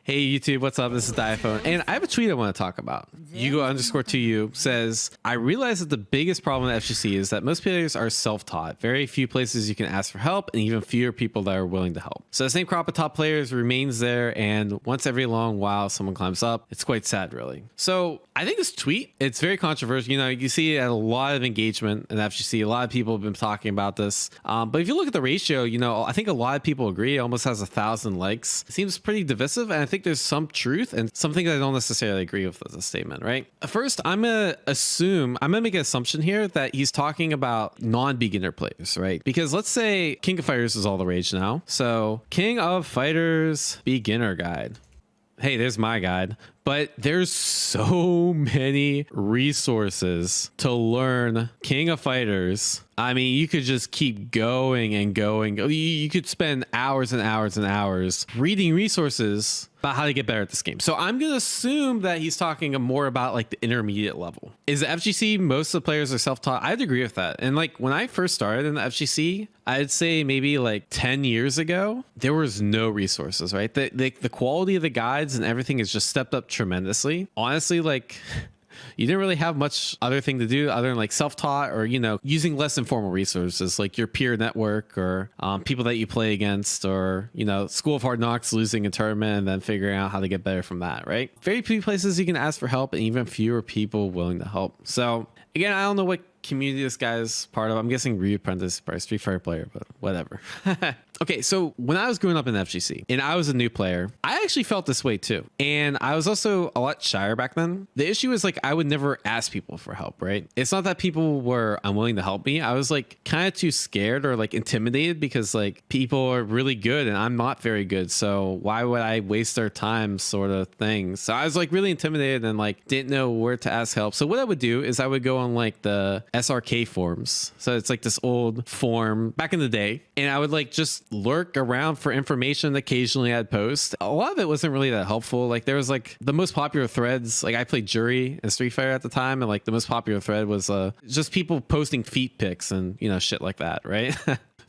Hey YouTube, what's up? This is Diaphone, and I have a tweet I want to talk about. Yugo_2U says, I realize that the biggest problem with FGC is that most players are self-taught. Very few places you can ask for help, and even fewer people that are willing to help. So the same crop of top players remains there, and once every long while someone climbs up. It's quite sad, really. So I think this tweet, it's very controversial. You know, you see a lot of engagement in FGC. A lot of people have been talking about this. But if you look at the ratio, you know, I think a lot of people agree. It almost has 1,000 likes. It seems pretty divisive, and I think there's some truth and something that I don't necessarily agree with as a statement, right? First, I'm gonna make an assumption here that he's talking about non-beginner players, right? Because let's say King of Fighters is all the rage now. So King of Fighters beginner guide. Hey, there's my guide. But there's so many resources to learn King of Fighters. I mean, you could just keep going and going. You could spend hours and hours and hours reading resources about how to get better at this game. So I'm going to assume that he's talking more about like the intermediate level. Is the FGC, most of the players are self-taught? I'd agree with that. And like when I first started in the FGC, I'd say maybe like 10 years ago, there was no resources, right? The quality of the guides and everything has just stepped up tremendously. Honestly, like you didn't really have much other thing to do other than like self-taught or, you know, using less informal resources like your peer network or people that you play against, or, you know, School of Hard Knocks, losing a tournament and then figuring out how to get better from that, right? Very few places you can ask for help and even fewer people willing to help. So again, I don't know what community this guy is part of. I'm guessing Re-Apprentice, probably Street Fighter player, but whatever. Okay, so when I was growing up in FGC and I was a new player, I actually felt this way too. And I was also a lot shyer back then. The issue is like I would never ask people for help, right? It's not that people were unwilling to help me. I was like kind of too scared or like intimidated because like people are really good and I'm not very good. So why would I waste their time, sort of thing? So I was like really intimidated and like didn't know where to ask help. So what I would do is I would go on like the SRK forums. So it's like this old forum back in the day. And I would like just lurk around for information. Occasionally I'd post. A lot of it wasn't really that helpful. Like there was like the most popular threads, like I played Jury and Street Fighter at the time, and like the most popular thread was just people posting feet pics and, you know, shit like that, right?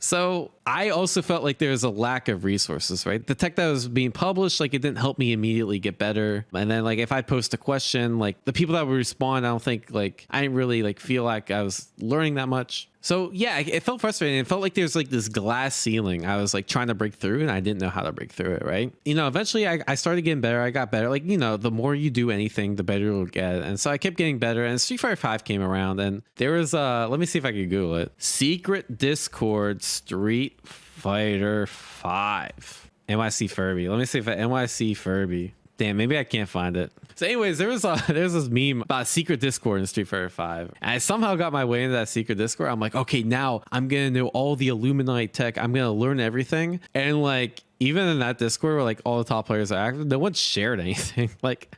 So I also felt like there was a lack of resources, right? The tech that was being published, like it didn't help me immediately get better. And then like if I post a question, like the people that would respond, I don't think like I didn't really like feel like I was learning that much. So yeah, it felt frustrating. It felt like there's like this glass ceiling I was like trying to break through and I didn't know how to break through it, right? You know, eventually I started getting better. I got better. Like, you know, the more you do anything, the better you'll get. And so I kept getting better. And Street Fighter 5 came around and there was, let me see if I can Google it. Secret Discord Street Fighter 5. NYC Furby. Let me see if NYC Furby. Damn, maybe I can't find it. So anyways, there's this meme about a secret Discord in Street Fighter 5. And I somehow got my way into that secret Discord. I'm like, okay, now I'm going to know all the Illuminati tech. I'm going to learn everything. And like, even in that Discord where like all the top players are active, no one shared anything. Like,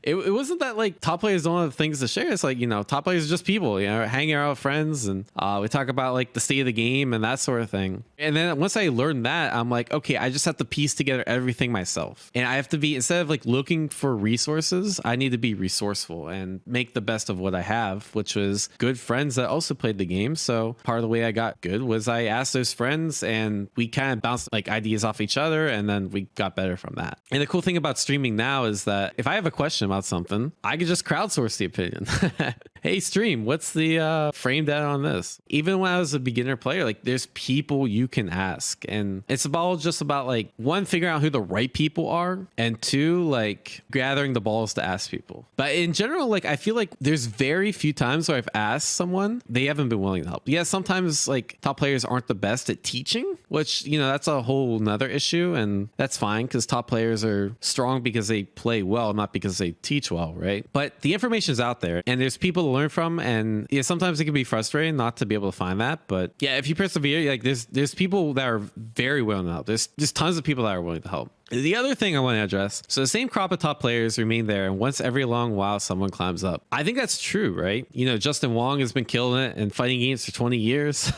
it wasn't that like top players don't have things to share. It's like, you know, top players are just people, you know, hanging out with friends, and we talk about like the state of the game and that sort of thing. And then once I learned that, I'm like, okay, I just have to piece together everything myself, and I have to be, instead of like looking for resources, I need to be resourceful and make the best of what I have, which was good friends that also played the game. So part of the way I got good was I asked those friends and we kind of bounced like ideas off each other, and then we got better from that. And the cool thing about streaming now is that if I have a question about something, I could just crowdsource the opinion. Hey stream, what's the frame data on this? Even when I was a beginner player, like there's people you can ask, and it's just about like, one, figuring out who the right people are, and two, like gathering the balls to ask people. But in general, like I feel like there's very few times where I've asked someone, they haven't been willing to help. Yeah, sometimes like top players aren't the best at teaching, which, you know, that's a whole nother issue, and that's fine because top players are strong because they play well, not because they teach well, right? But the information is out there and there's people to learn from, and yeah, sometimes it can be frustrating not to be able to find that. But yeah, if you persevere, like there's people that are very willing to help. There's tons of people that are willing to help. The other thing I want to address, so the same crop of top players remain there, and once every long while someone climbs up. I think that's true, right? You know, Justin Wong has been killing it and fighting games for 20 years.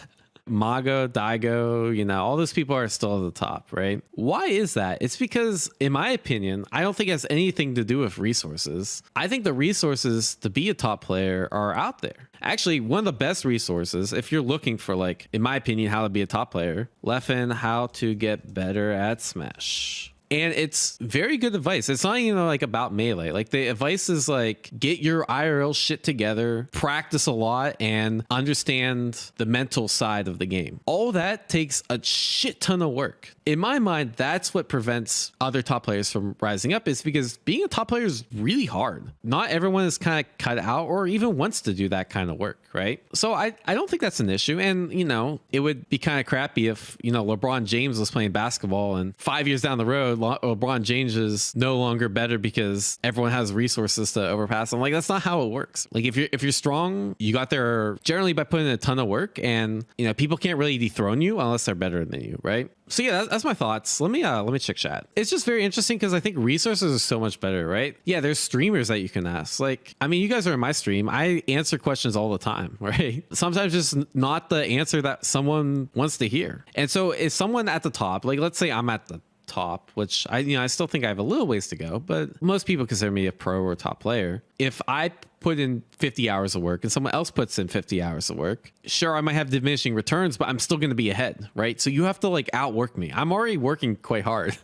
Mago, Daigo, you know, all those people are still at the top, right? Why is that? It's because, in my opinion, I don't think it has anything to do with resources. I think the resources to be a top player are out there. Actually, one of the best resources, if you're looking for, like, in my opinion, how to be a top player, Leffen, how to get better at Smash. And it's very good advice. It's not even like about Melee. Like the advice is like, get your IRL shit together, practice a lot, and understand the mental side of the game. All that takes a shit ton of work. In my mind, that's what prevents other top players from rising up, is because being a top player is really hard. Not everyone is kind of cut out or even wants to do that kind of work, right? So I don't think that's an issue. And, you know, it would be kind of crappy if, you know, LeBron James was playing basketball and 5 years down the road, LeBron James is no longer better because everyone has resources to overpass him. Like, that's not how it works. Like, if you're strong, you got there generally by putting in a ton of work, and, you know, people can't really dethrone you unless they're better than you, right? So yeah, that's my thoughts. Let me check chat. It's just very interesting because I think resources are so much better, right? Yeah, there's streamers that you can ask. Like, I mean, you guys are in my stream. I answer questions all the time, right? Sometimes just not the answer that someone wants to hear. And so if someone at the top, like let's say I'm at the top, which I still think I have a little ways to go, but most people consider me a pro or a top player. If I put in 50 hours of work and someone else puts in 50 hours of work, sure, I might have diminishing returns, but I'm still going to be ahead, right? So you have to like outwork me. I'm already working quite hard.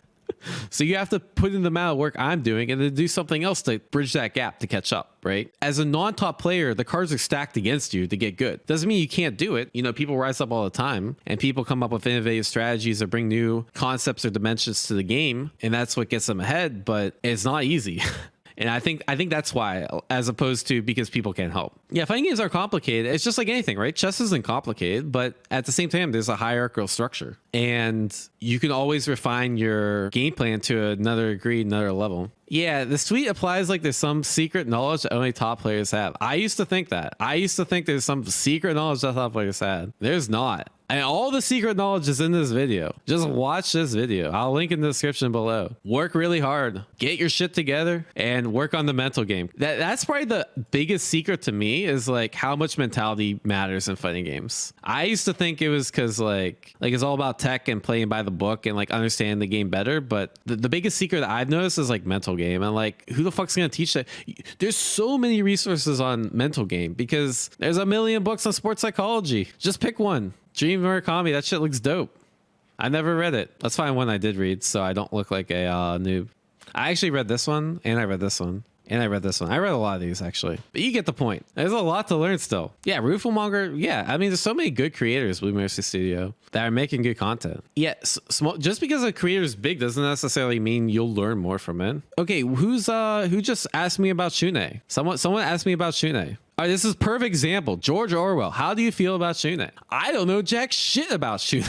So you have to put in the amount of work I'm doing and then do something else to bridge that gap to catch up, right? As a non-top player, the cards are stacked against you to get good. Doesn't mean you can't do it. You know, people rise up all the time and people come up with innovative strategies or bring new concepts or dimensions to the game, and that's what gets them ahead, but it's not easy. And I think that's why, as opposed to because people can't help. Yeah, fighting games are complicated. It's just like anything, right? Chess isn't complicated, but at the same time, there's a hierarchical structure. And you can always refine your game plan to another degree, another level. Yeah, this tweet applies like there's some secret knowledge that only top players have. I used to think that. I used to think there's some secret knowledge that top players had. There's not. And all the secret knowledge is in this video. Just watch this video. I'll link in the description below. Work really hard. Get your shit together and work on the mental game. That's probably the biggest secret to me, is like how much mentality matters in fighting games. I used to think it was because like it's all about tech and playing by the book and like understanding the game better. But the biggest secret that I've noticed is like mental game. And like, who the fuck's going to teach that? There's so many resources on mental game because there's a million books on sports psychology. Just pick one. Dream Murakami, that shit looks dope. I never read it. Let's find one I did read so I don't look like a noob. I actually read this one, and I read this one, and I read this one. I read a lot of these, actually. But you get the point. There's a lot to learn still. Yeah, Rooflemonger, yeah. I mean, there's so many good creators, Blue Mercy Studio, that are making good content. Yeah, small, just because a creator is big doesn't necessarily mean you'll learn more from it. Okay, who just asked me about Shune? Someone asked me about Shune. All right, this is a perfect example. George Orwell, how do you feel about Shune? I don't know jack shit about Shune.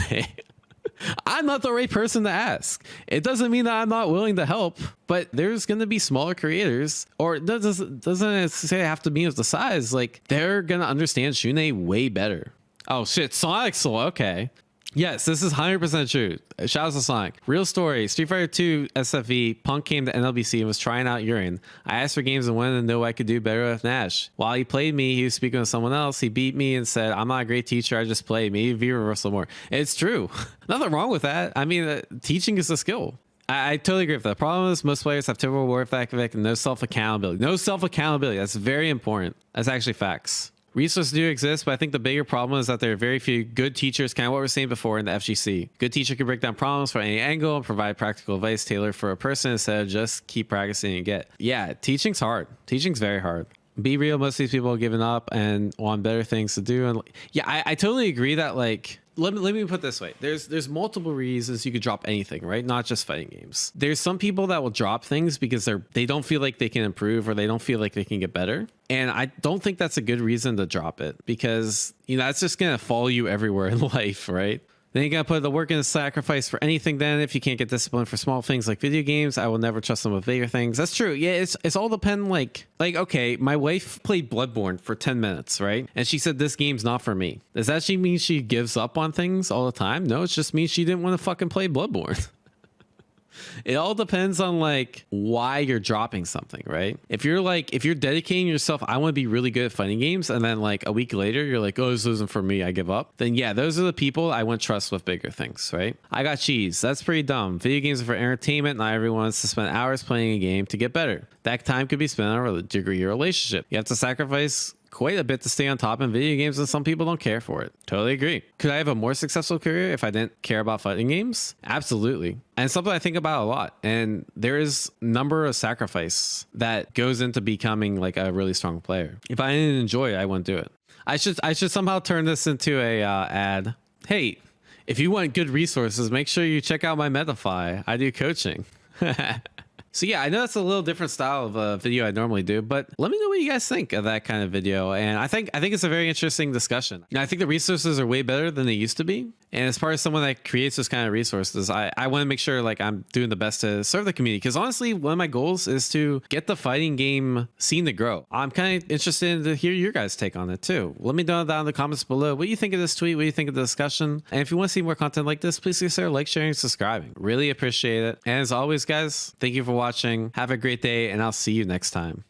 I'm not the right person to ask. It doesn't mean that I'm not willing to help, but there's going to be smaller creators, or it doesn't necessarily have to be of the size. Like, they're going to understand Shune way better. Oh shit, Sonic Soul, okay. Yes, this is 100% true. Shout out to Sonic. Real story. Street Fighter 2 SFE, Punk came to NLBC and was trying out urine. I asked for games and wanted to know I could do better with Nash. While he played me, he was speaking with someone else. He beat me and said, I'm not a great teacher, I just play. Maybe V reversal more. It's true. Nothing wrong with that. I mean, teaching is a skill. I totally agree with that. The problem is most players have typical work ethic and no self-accountability. No self-accountability. That's very important. That's actually facts. Resources do exist, but I think the bigger problem is that there are very few good teachers, kind of what we were saying before in the FGC. Good teacher can break down problems from any angle and provide practical advice tailored for a person instead of just keep practicing and get. Yeah, teaching's hard. Teaching's very hard. Be real, most of these people have given up and want better things to do. And yeah, I totally agree that like, let me put it this way. There's multiple reasons you could drop anything, right? Not just fighting games. There's some people that will drop things because they don't feel like they can improve or they don't feel like they can get better. And I don't think that's a good reason to drop it because, you know, that's just going to follow you everywhere in life, right? Then you got to put the work in the sacrifice for anything. Then if you can't get disciplined for small things like video games, I will never trust them with bigger things. That's true. Yeah, it's all depend like, okay, my wife played Bloodborne for 10 minutes, right? And she said, this game's not for me. Does that mean she gives up on things all the time? No, it just means she didn't want to fucking play Bloodborne. It all depends on like why you're dropping something, right? If you're dedicating yourself, I want to be really good at fighting games, and then like a week later you're like, oh, this isn't for me, I give up, then yeah, those are the people I wouldn't trust with bigger things, right? I got cheese. That's pretty dumb. Video games are for entertainment. Not everyone wants to spend hours playing a game to get better. That time could be spent on a degree of relationship. You have to sacrifice quite a bit to stay on top in video games, and some people don't care for it. Totally agree. Could I have a more successful career if I didn't care about fighting games? Absolutely. And something I think about a lot. And there is number of sacrifice that goes into becoming like a really strong player. If I didn't enjoy it, I wouldn't do it. I should somehow turn this into a ad. Hey, if you want good resources, make sure you check out my Metafy. I do coaching. So yeah, I know that's a little different style of a video I normally do, but let me know what you guys think of that kind of video. And I think it's a very interesting discussion. Now, I think the resources are way better than they used to be. And as far as someone that creates those kind of resources, I want to make sure like I'm doing the best to serve the community. Because honestly, one of my goals is to get the fighting game scene to grow. I'm kind of interested to hear your guys' take on it too. Let me know down in the comments below what you think of this tweet, what you think of the discussion. And if you want to see more content like this, please consider like, sharing, and subscribing. Really appreciate it. And as always, guys, thank you for watching. Have a great day, and I'll see you next time.